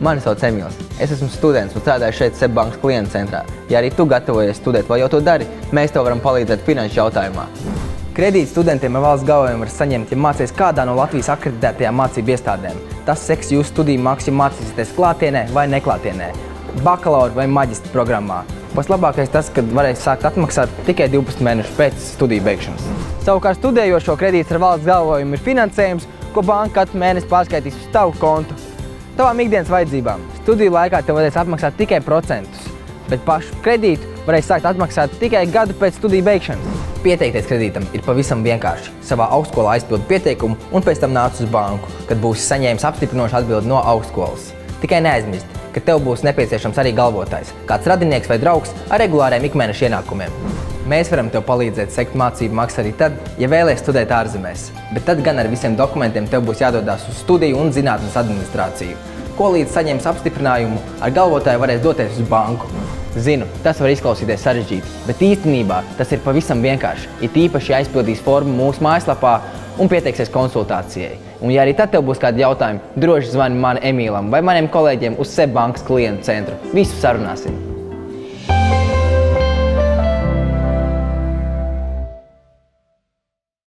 Mani sauc Emīls. Es esmu students un strādāju šeit SEB bankas klientu centrā. Ja arī tu gatavojies studēt vai jau to dari, mēs tev varam palīdzēt finanšu jautājumā. Kredīti studentiem ar valsts galvojumu var saņemt, ja mācies kādā no Latvijas akreditētajām mācību iestādēm. Tas seks jūsu studiju maksu, ja mācīsieties klātienē vai neklātienē, bakalaura vai maģistra programmā. Paslabākais tas, ka varēs sākt atmaksāt tikai 12 mēnešus pēc studiju beigšanas. Savukārt studējošo kredīts ar valsts galvojumu ir finansējums, ko banka katru mēnesi pārskaitīs uz tavu kontu. Tavām ikdienas vajadzībām. Studiju laikā tev varēs atmaksāt tikai procentus, bet pašu kredītu varēs sākt atmaksāt tikai gadu pēc studiju beigšanas. Pieteikties kredītam ir pavisam vienkārši. Savā augstskolā aizpildi pieteikumu un pēc tam nāc uz banku, kad būsi saņēmis apstiprinošu atbildi no augstskolas. Tikai neaizmirst, ka tev būs nepieciešams arī galvotājs, kāds radinieks vai draugs ar regulāriem ikmēneša ienākumiem. Mēs varam tev palīdzēt sekt mācību maksu arī tad, ja vēlies studēt ārzemēs, bet tad gan ar visiem dokumentiem tev būs jādodās uz studiju un zinātnes administrāciju, ko līdz saņems apstiprinājumu ar galvotāju varēs doties uz banku. Zinu, tas var izklausīties sarežģīti, bet īstenībā tas ir pavisam vienkārši, it īpaši aizpildīs formu mūsu mājaslapā un pieteiksies konsultācijai. Un ja arī tad tev būs kādi jautājumi, droši zvani man Emīlam vai maniem kolēģiem uz SEB bankas klientu centru. Visu sarunāsim!